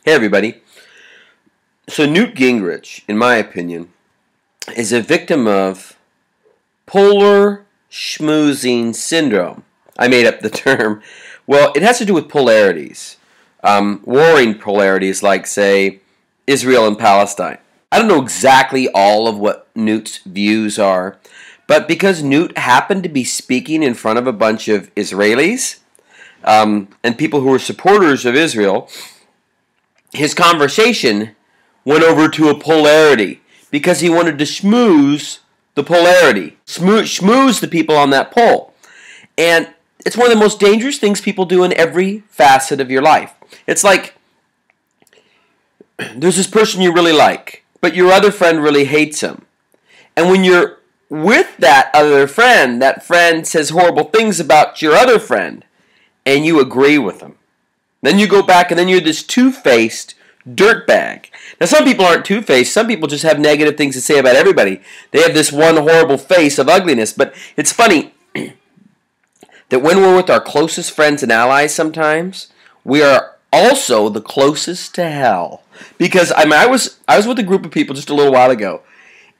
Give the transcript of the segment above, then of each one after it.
Hey everybody. So Newt Gingrich, in my opinion, is a victim of polar schmoozing syndrome. I made up the term. Well, it has to do with polarities. Warring polarities like, say, Israel and Palestine. I don't know exactly all of what Newt's views are, but because Newt happened to be speaking in front of a bunch of Israelis and people who were supporters of Israel, his conversation went over to a polarity because he wanted to schmooze the polarity, schmooze the people on that pole. And it's one of the most dangerous things people do in every facet of your life. It's like there's this person you really like, but your other friend really hates him. And when you're with that other friend, that friend says horrible things about your other friend, and you agree with them. Then you go back and then you're this two-faced dirtbag. Now some people aren't two-faced. Some people just have negative things to say about everybody. They have this one horrible face of ugliness. But it's funny that when we're with our closest friends and allies sometimes, we are also the closest to hell. Because I was with a group of people just a little while ago,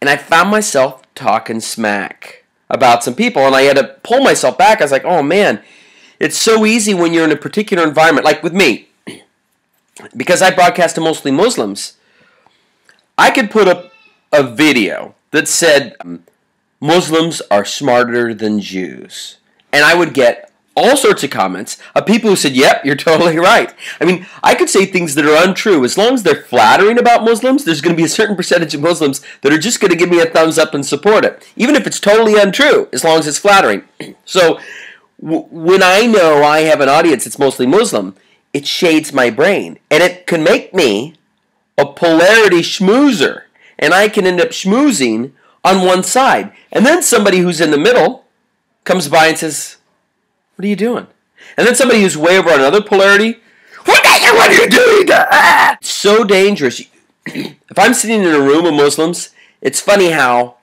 and I found myself talking smack about some people, and I had to pull myself back. I was like, oh man, it's so easy when you're in a particular environment, like with me. Because I broadcast to mostly Muslims, I could put up a video that said, Muslims are smarter than Jews. And I would get all sorts of comments of people who said, yep, you're totally right. I mean, I could say things that are untrue. As long as they're flattering about Muslims, there's going to be a certain percentage of Muslims that are just going to give me a thumbs up and support it. Even if it's totally untrue, as long as it's flattering. So when I know I have an audience that's mostly Muslim, it shades my brain. And it can make me a polarity schmoozer. And I can end up schmoozing on one side. And then somebody who's in the middle comes by and says, what are you doing? And then somebody who's way over on another polarity, what are you doing? It's so dangerous. If I'm sitting in a room of Muslims, it's funny how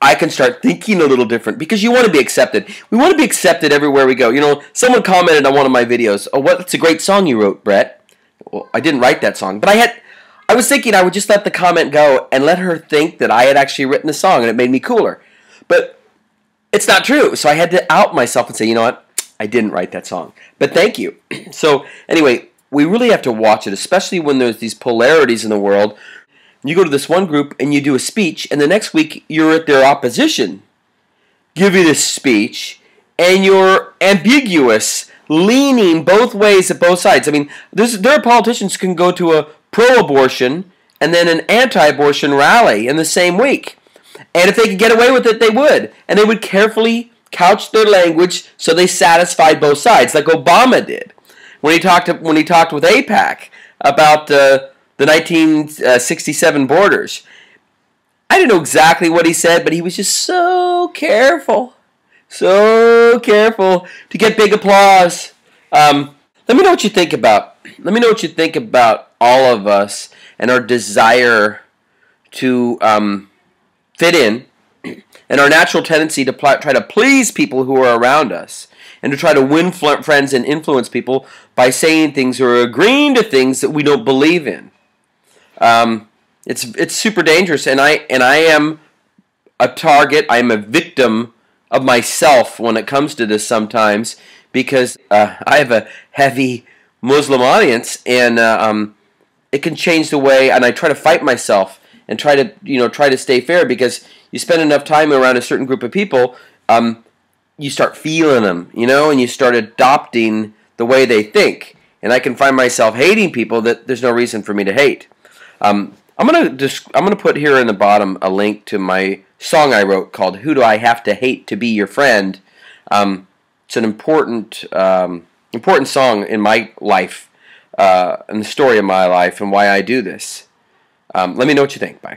I can start thinking a little different because you want to be accepted. We want to be accepted everywhere we go. You know, someone commented on one of my videos, oh, that's a great song you wrote, Brett. Well, I didn't write that song, but I was thinking I would just let the comment go and let her think that I had actually written the song, and it made me cooler. But it's not true, so I had to out myself and say, you know what, I didn't write that song. But thank you. So anyway, we really have to watch it, especially when there's these polarities in the world. You go to this one group and you do a speech, and the next week you're at their opposition giving a speech, and you're ambiguous, leaning both ways at both sides. I mean, there are politicians who can go to a pro-abortion and then an anti-abortion rally in the same week. And if they could get away with it, they would. And they would carefully couch their language so they satisfied both sides, like Obama did when he talked with AIPAC about the 1967 borders. I didn't know exactly what he said, but he was just so careful to get big applause. Let me know what you think about. Let me know what you think about all of us and our desire to fit in, and our natural tendency to try to please people who are around us, and to try to win friends and influence people by saying things or agreeing to things that we don't believe in. It's super dangerous, and I am a target. I am a victim of myself when it comes to this sometimes, because I have a heavy Muslim audience, and it can change the way. And I try to fight myself and try to stay fair, because you spend enough time around a certain group of people, you start feeling them, and you start adopting the way they think. And I can find myself hating people that there's no reason for me to hate. I'm gonna put here in the bottom a link to my song I wrote called "Who Do I Have to Hate to Be Your Friend." It's an important song in my life, and the story of my life, and why I do this. Let me know what you think. Bye.